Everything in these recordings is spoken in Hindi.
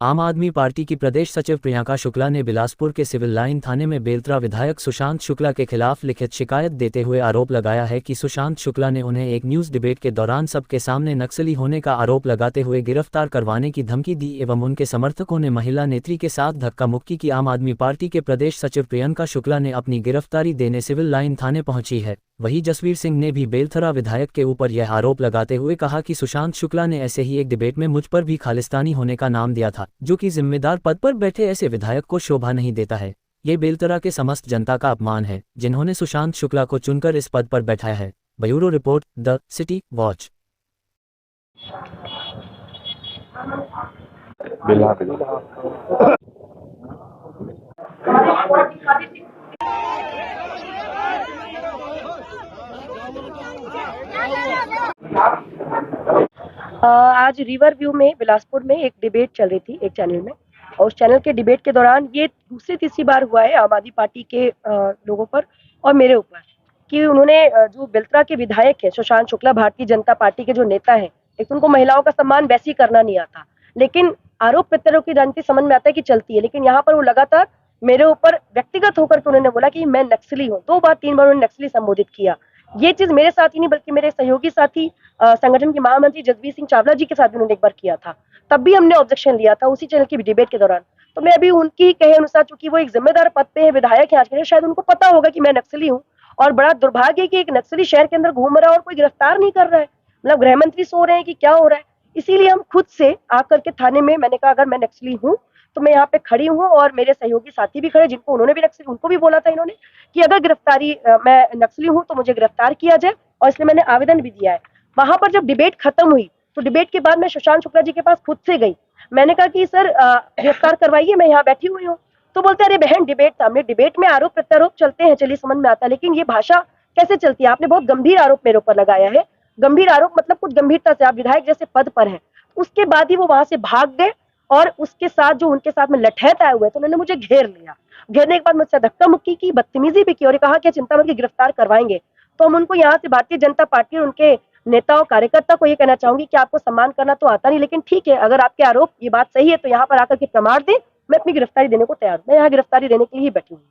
आम आदमी पार्टी की प्रदेश सचिव प्रियंका शुक्ला ने बिलासपुर के सिविल लाइन थाने में बेलतरा विधायक सुशांत शुक्ला के खिलाफ लिखित शिकायत देते हुए आरोप लगाया है कि सुशांत शुक्ला ने उन्हें एक न्यूज़ डिबेट के दौरान सबके सामने नक्सली होने का आरोप लगाते हुए गिरफ्तार करवाने की धमकी दी एवं उनके समर्थकों ने महिला नेत्री के साथ धक्का मुक्की की। आम आदमी पार्टी के प्रदेश सचिव प्रियंका शुक्ला ने अपनी गिरफ्तारी देने सिविल लाइन थाने पहुंची है। वहीं जसवीर सिंह ने भी बेलथरा विधायक के ऊपर यह आरोप लगाते हुए कहा कि सुशांत शुक्ला ने ऐसे ही एक डिबेट में मुझ पर भी खालिस्तानी होने का नाम दिया था, जो कि जिम्मेदार पद पर बैठे ऐसे विधायक को शोभा नहीं देता है। ये बेलतरा के समस्त जनता का अपमान है, जिन्होंने सुशांत शुक्ला को चुनकर इस पद पर बैठाया है। Bureau report, the city watch. आज रिवर व्यू में बिलासपुर में एक डिबेट चल रही थी एक चैनल में, और उस चैनल के डिबेट के दौरान ये दूसरी तीसरी बार हुआ है आम आदमी पार्टी के लोगों पर और मेरे ऊपर कि उन्होंने जो बेलतरा के विधायक है सुशांत शुक्ला, भारतीय जनता पार्टी के जो नेता हैं, एक उनको महिलाओं का सम्मान वैसे ही करना नहीं आता, लेकिन आरोप प्रत्यारोप की राजनीति समझ में आता है कि चलती है, लेकिन यहाँ पर वो लगातार मेरे ऊपर व्यक्तिगत होकर के उन्होंने बोला कि मैं नक्सली हूँ। 2 बार 3 बार उन्होंने नक्सली संबोधित किया। ये चीज मेरे साथ ही नहीं बल्कि मेरे सहयोगी साथी संगठन के महामंत्री जसवीर सिंह चावला जी के साथ भी उन्होंने एक बार किया था, तब भी हमने ऑब्जेक्शन लिया था उसी चैनल की डिबेट के दौरान। तो मैं अभी उनकी कहे अनुसार, चूंकि वो एक जिम्मेदार पद पे है, विधायक है आज के, शायद उनको पता होगा कि मैं नक्सली हूँ, और बड़ा दुर्भाग्य है कि एक नक्सली शहर के अंदर घूम रहा है और कोई गिरफ्तार नहीं कर रहा है। मतलब गृह मंत्री सो रहे हैं कि क्या हो रहा है। इसीलिए हम खुद से आकर के थाने में मैंने कहा अगर मैं नक्सली हूँ तो मैं यहाँ पे खड़ी हूँ, और मेरे सहयोगी साथी भी खड़े जिनको उन्होंने भी नक्सली, उनको भी बोला था इन्होंने कि अगर गिरफ्तारी मैं नक्सली हूँ तो मुझे गिरफ्तार किया जाए, और इसलिए मैंने आवेदन भी दिया है। वहां पर जब डिबेट खत्म हुई तो डिबेट के बाद मैं सुशांत शुक्ला जी के पास खुद से गई। मैंने कहा कि सर गिरफ्तार करवाइए, मैं यहाँ बैठी हुई हूँ। तो बोलते अरे बहन डिबेट था। हमने डिबेट में आरोप प्रत्यारोप चलते हैं, चलिए समझ में आता है, लेकिन ये भाषा कैसे चलती है? आपने बहुत गंभीर आरोप मेरे ऊपर लगाया है। गंभीर आरोप मतलब कुछ गंभीरता से, आप विधायक जैसे पद पर है। उसके बाद ही वो वहां से भाग गए, और उसके साथ जो उनके साथ में लठैत आए हुए थे उन्होंने मुझे घेर लिया। घेरने के बाद मुझसे धक्का मुक्की की, बदतमीजी भी की, और कहा कि चिंता मत, गिरफ्तार करवाएंगे। तो हम उनको यहाँ से भारतीय जनता पार्टी और उनके नेताओं कार्यकर्ता को ये कहना चाहूंगी कि आपको सम्मान करना तो आता नहीं, लेकिन ठीक है, अगर आपके आरोप ये बात सही है तो यहाँ पर आकर के प्रमाण दें। मैं अपनी गिरफ्तारी देने को तैयार हूँ। मैं यहाँ गिरफ्तारी देने के लिए ही बैठी हूँ।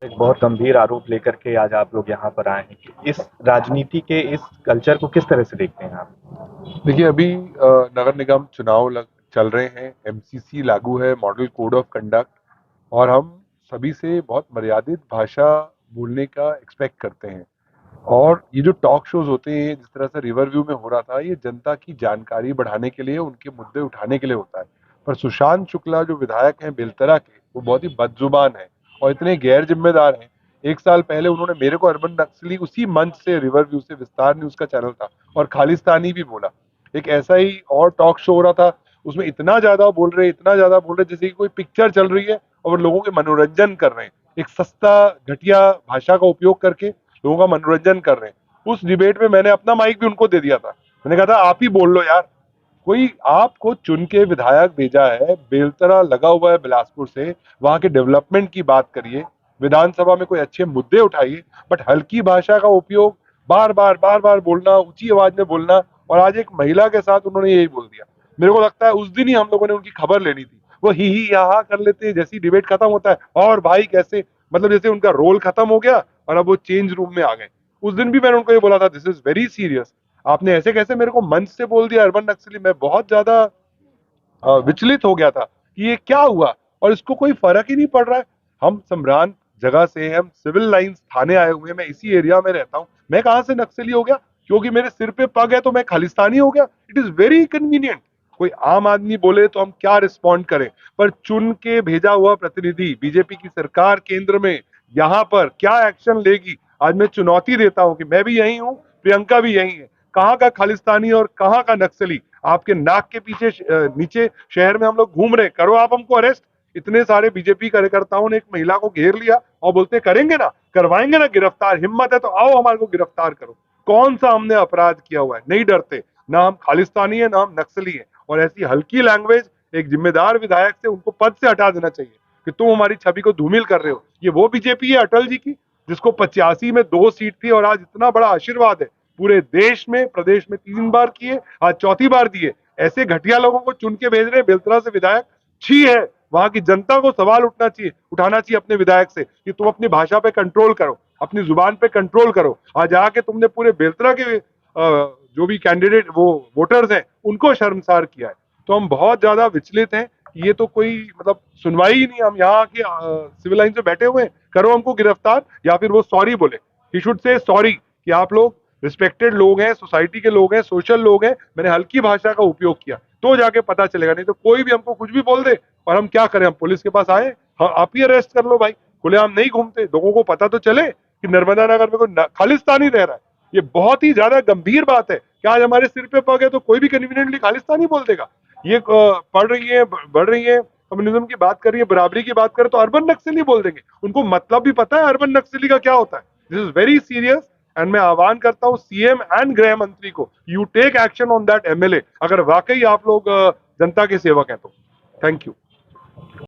एक बहुत गंभीर आरोप लेकर के आज आप लोग यहाँ पर आए हैं। इस राजनीति के इस कल्चर को किस तरह से देखते हैं आप? देखिए, अभी नगर निगम चुनाव चल रहे हैं, एमसीसी लागू है, मॉडल कोड ऑफ कंडक्ट, और हम सभी से बहुत मर्यादित भाषा बोलने का एक्सपेक्ट करते हैं। और ये जो टॉक शोज होते हैं, जिस तरह से रिवर व्यू में हो रहा था, ये जनता की जानकारी बढ़ाने के लिए, उनके मुद्दे उठाने के लिए होता है। पर सुशांत शुक्ला जो विधायक हैं बेलतरा के, वो बहुत ही बदजुबान है और इतने गैर जिम्मेदार हैं। 1 साल पहले उन्होंने मेरे को अर्बन नक्सली उसी मंच से, रिवर व्यू से, विस्तार न्यूज का चैनल था, और खालिस्तानी भी बोला। एक ऐसा ही और टॉक शो हो रहा था, उसमें इतना ज्यादा बोल रहे जैसे कि कोई पिक्चर चल रही है और लोगों के मनोरंजन कर रहे हैं। एक सस्ता घटिया भाषा का उपयोग करके लोगों का मनोरंजन कर रहे हैं। उस डिबेट में मैंने अपना माइक भी उनको दे दिया था। मैंने कहा था आप ही बोल लो यार, कोई आपको चुन के विधायक भेजा है, बेलतरा लगा हुआ है बिलासपुर से, वहां के डेवलपमेंट की बात करिए, विधानसभा में कोई अच्छे मुद्दे उठाइए, बट हल्की भाषा का उपयोग, बार बार बोलना, ऊंची आवाज में बोलना, और आज एक महिला के साथ उन्होंने यही बोल दिया। मेरे को लगता है उस दिन ही हम लोगों ने उनकी खबर लेनी थी। वो ही यहाँ कर लेते, जैसी डिबेट खत्म होता है और भाई कैसे, मतलब जैसे उनका रोल खत्म हो गया और अब वो चेंज रूम में आ गए। उस दिन भी मैंने उनको ये बोला था, दिस इज वेरी सीरियस, आपने ऐसे कैसे मेरे को मंच से बोल दिया अर्बन नक्सली। मैं बहुत ज्यादा विचलित हो गया था कि ये क्या हुआ, और इसको कोई फर्क ही नहीं पड़ रहा है। हम सम्रान जगह से, हम सिविल लाइंस थाने आए हुए हैं, मैं इसी एरिया में रहता हूँ, मैं कहां से नक्सली हो गया? क्योंकि मेरे सिर पे पग है तो मैं खालिस्तानी हो गया? It is very convenient. कोई आम आदमी बोले तो हम क्या रिस्पॉन्ड करें, पर चुन के भेजा हुआ प्रतिनिधि बीजेपी की सरकार केंद्र में यहाँ पर क्या एक्शन लेगी? आज मैं चुनौती देता हूं कि मैं भी यही हूं, प्रियंका भी यही है। कहाँ का खालिस्तानी और कहाँ का नक्सली? आपके नाक के पीछे नीचे शहर में हम लोग घूम रहे, करो आप हमको अरेस्ट। इतने सारे बीजेपी कार्यकर्ताओं ने एक महिला को घेर लिया और बोलते करेंगे ना, करवाएंगे ना गिरफ्तार, हिम्मत है तो आओ हमारे को गिरफ्तार करो। कौन सा हमने अपराध किया हुआ है? नहीं डरते, ना हम खालिस्तानी है ना हम नक्सली है। और ऐसी हल्की लैंग्वेज एक जिम्मेदार विधायक से, उनको पद से हटा देना चाहिए कि तुम हमारी छवि को धूमिल कर रहे हो। ये वो बीजेपी है अटल जी की, जिसको 85 में 2 सीट थी और आज इतना बड़ा आशीर्वाद है पूरे देश में, प्रदेश में 3 बार किए, आज चौथी बार दिए। ऐसे घटिया लोगों को चुन के भेज रहे हैं बेलतरा से विधायक। छी है। वहां की जनता को सवाल उठाना चाहिए अपने विधायक से कि तुम अपनी भाषा पे कंट्रोल करो, अपनी जुबान पे कंट्रोल करो। आज आके तुमने पूरे बेलतरा के जो भी कैंडिडेट वो वोटर्स हैं उनको शर्मसार किया है। तो हम बहुत ज्यादा विचलित हैं कि ये तो कोई मतलब सुनवाई ही नहीं। हम यहाँ के सिविल लाइन पे बैठे हुए हैं, करो हमको गिरफ्तार या फिर वो सॉरी बोले। ही शुड से सॉरी कि आप लोग रिस्पेक्टेड लोग हैं, सोसाइटी के लोग हैं, सोशल लोग हैं, मैंने हल्की भाषा का उपयोग किया, तो जाके पता चलेगा। नहीं तो कोई भी हमको कुछ भी बोल दे और हम क्या करें, हम पुलिस के पास आए, हाँ आप ही अरेस्ट कर लो भाई। खुलेआम नहीं घूमते, लोगों को पता तो चले कि नर्मदा नगर में कोई खालिस्तानी रह रहा है। ये बहुत ही ज्यादा गंभीर बात है कि आज हमारे सिर पे पग है तो कोई भी कन्वीनियंटली खालिस्तानी बोल देगा। ये बढ़ रही है कम्युनिज्म की बात कर रही है, बराबरी की बात करें तो अर्बन नक्सली बोल देंगे। उनको मतलब भी पता है अर्बन नक्सली का क्या होता है। This is very serious and मैं आह्वान करता हूं सीएम एंड गृह मंत्री को, you take action on that MLA, अगर वाकई आप लोग जनता के सेवक हैं तो। Thank you.